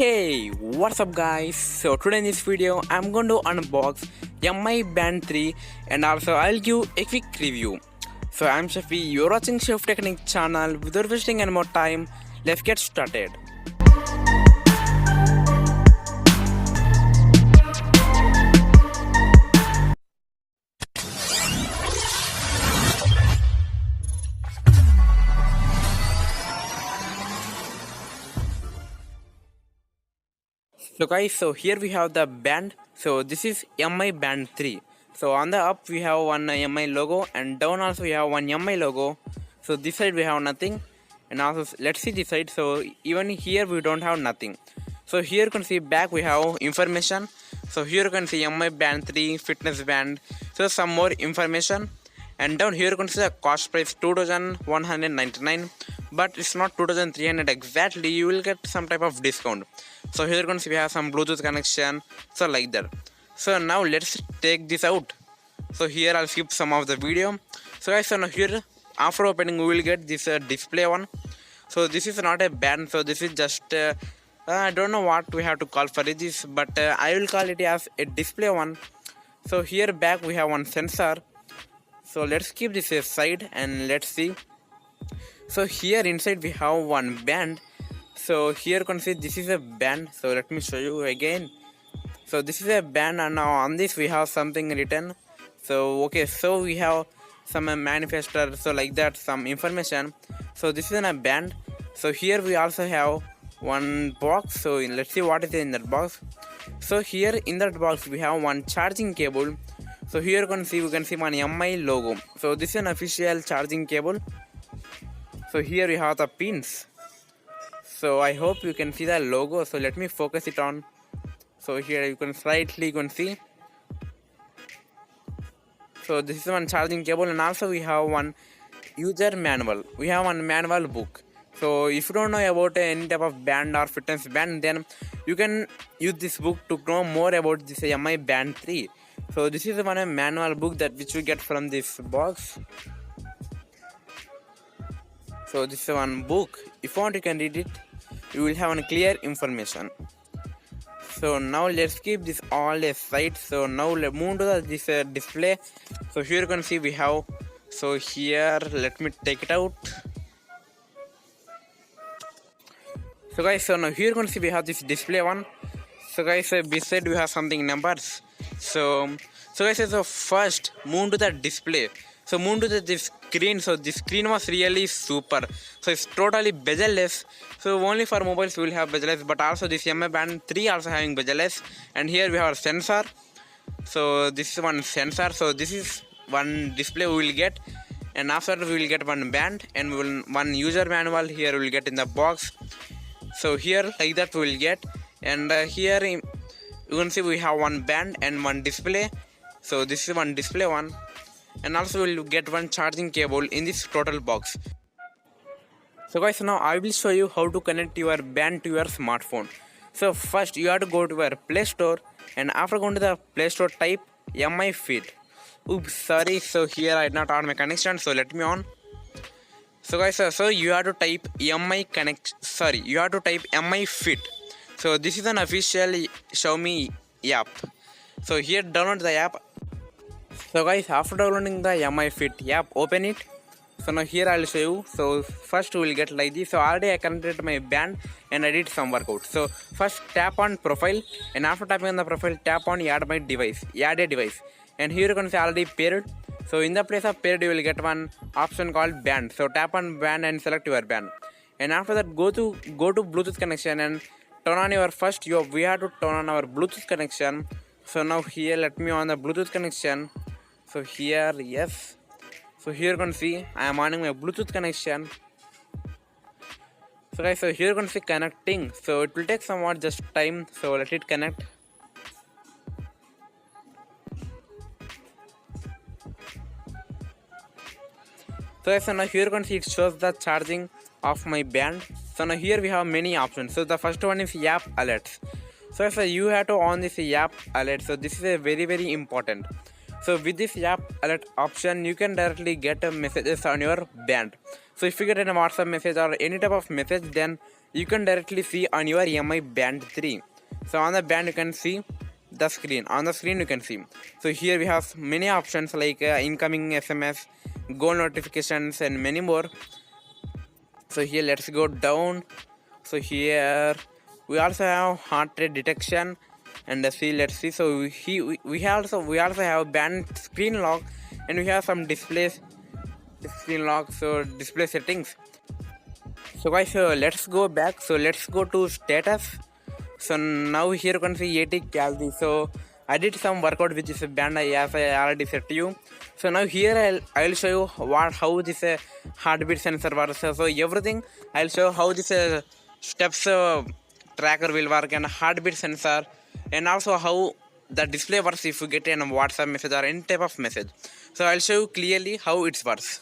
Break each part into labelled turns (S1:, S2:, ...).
S1: Hey, what's up guys? So today in this video I'm going to unbox MI Band 3 and also I'll give a quick review. So I'm Shafi, you're watching Shafi Technique channel. Without wasting any more time, let's get started. So guys, so here we have the band. So this is MI Band 3. So on the up we have one MI logo and down also we have one MI logo. So this side we have nothing, and also let's see this side. So even here we don't have nothing. So here you can see back we have information. So here you can see MI Band 3 fitness band. So some more information. And down here you can see the cost price 2199, but it's not 2300 exactly. You will get some type of discount. So here you can see we have some Bluetooth connection, so like that. So now let's take this out. So here I'll skip some of the video. So guys, so now here after opening we will get this display one. So this is not a band, so this is just I don't know what we have to call for this, but I will call it as a display one. So here back we have one sensor. So let's keep this aside and let's see. So here inside we have one band. So here you can see this is a band. So let me show you again. So this is a band, and now on this we have something written. So okay, so we have some manifester, so like that, some information. So this is in a band. So here we also have one box. So let's see what is in that box. So here in that box we have one charging cable. So here you can see one MI logo. So this is an official charging cable. So here we have the pins. So I hope you can see the logo. So let me focus it on. So here you can see. So this is one charging cable, and also we have one user manual. We have one manual book. So if you don't know about any type of band or fitness band, then you can use this book to know more about this MI Band 3. So this is one manual book that which we get from this box. So this is one book. If you want, you can read it. You will have one clear information. So now let's keep this all aside. So now let's move to this display. So here you can see we have. So here let me take it out. So guys, so now here you can see we have this display one. So guys, beside we have something numbers. So guys, so first move to the display. So move to this screen. So this screen was really super. So it's totally bezel-less. So only for mobiles we will have bezel-less, but also this MI Band 3 also having bezel-less. And here we have a sensor. So this is one sensor. So this is one display we will get, and after we will get one band and one user manual. Here we will get in the box. So here like that we will get, and here you can see we have one band and one display. So this is one display one, and also we will get one charging cable in this total box. So guys, now I will show you how to connect your band to your smartphone. So first you have to go to your Play Store, and after going to the Play Store type MI Fit. Oops, sorry. So here I did not on my connection, so let me on. So guys, so you have to type MI Fit. So this is an official Xiaomi app. So here download the app. So guys, after downloading the MI Fit app, open it. So now here I'll show you. So first we will get like this. So already I connected my band and I did some workout. So first tap on profile, and after tapping on the profile, tap on add a device. And here you can see already paired. So in the place of paired you will get one option called band. So tap on band and select your band. And after that go to Bluetooth connection and turn on your we have to turn on our Bluetooth connection. So now here let me on the Bluetooth connection. So here, yes. So here you can see I am on my Bluetooth connection. So guys, so here you can see connecting. So it will take somewhat just time. So let it connect. So guys, so now here you can see it shows the charging of my band. So now here we have many options. So the first one is app alerts. So you have to on this app alert. So this is a very important. So with this app alert option, you can directly get messages on your band. So if you get a WhatsApp message or any type of message, then you can directly see on your MI band 3. So on the band you can see the screen. On the screen you can see. So here we have many options like incoming SMS, goal notifications, and many more. So here let's go down. So here we also have heart rate detection, and let's see. So we also have band screen lock, and we have some displays screen lock, so display settings. So guys, let's go back. So let's go to status. So now here you can see 80 calories. So I did some workout which is a band as I already said to you. So now here I'll show you how this heartbeat sensor works. So everything I'll show how this steps tracker will work and heartbeat sensor, and also how the display works if you get a WhatsApp message or any type of message. So I'll show you clearly how it works.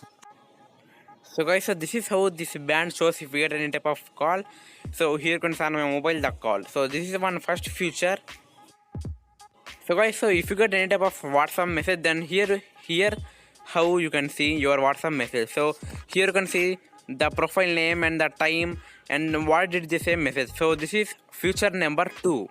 S1: So guys, so this is how this band shows if we get any type of call. So here you can see on my mobile the call. So this is one first feature. So guys, so if you get any type of WhatsApp message, then here how you can see your WhatsApp message. So here you can see the profile name and the time and what did they say message. So this is feature number 2.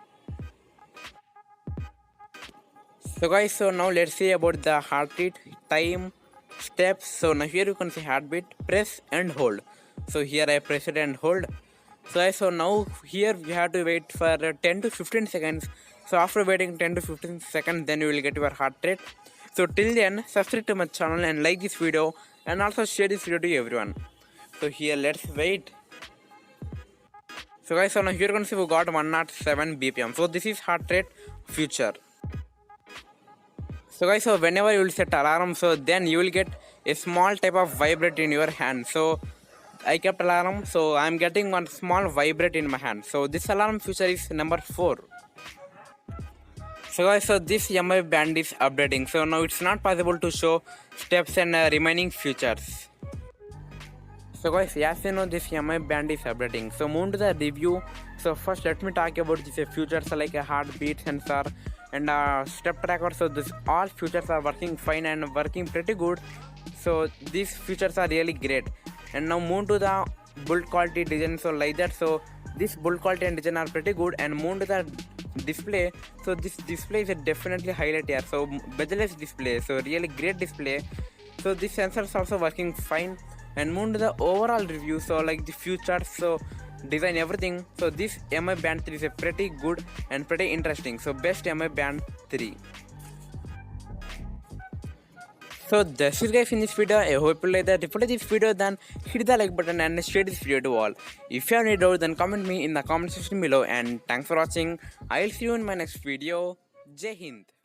S1: So guys, so now let's see about the heart rate, time, steps. So now here you can see heartbeat, press and hold. So here I press it and hold. So now here you have to wait for 10 to 15 seconds. So after waiting 10 to 15 seconds, then you will get your heart rate. So till then, subscribe to my channel and like this video, and also share this video to everyone. So here let's wait. So guys, so now here you can see we got 107 BPM. So this is heart rate feature. So guys, so whenever you will set alarm, so then you will get a small type of vibrate in your hand. So I kept alarm, so I am getting one small vibrate in my hand. So this alarm feature is number 4. So guys, so this MI band is updating. So now it's not possible to show steps and remaining features. So guys, as you know, this MI band is updating. So move to the review. So first let me talk about these features like a heartbeat sensor and step tracker. So this all features are working fine and working pretty good. So these features are really great. And now move to the build quality design. So like that. So this build quality and design are pretty good. And move to the display. So this display is definitely highlight here. So bezel-less display. So really great display. So this sensor is also working fine. And move to the overall review. So like the features, so design, everything. So this MI band 3 is a pretty good and pretty interesting. So best MI band 3. So that's it guys in this video. I hope you like that. If you like this video, then hit the like button and share this video to all. If you have any doubt, then comment me in the comment section below. And thanks for watching. I'll see you in my next video. Jai Hind.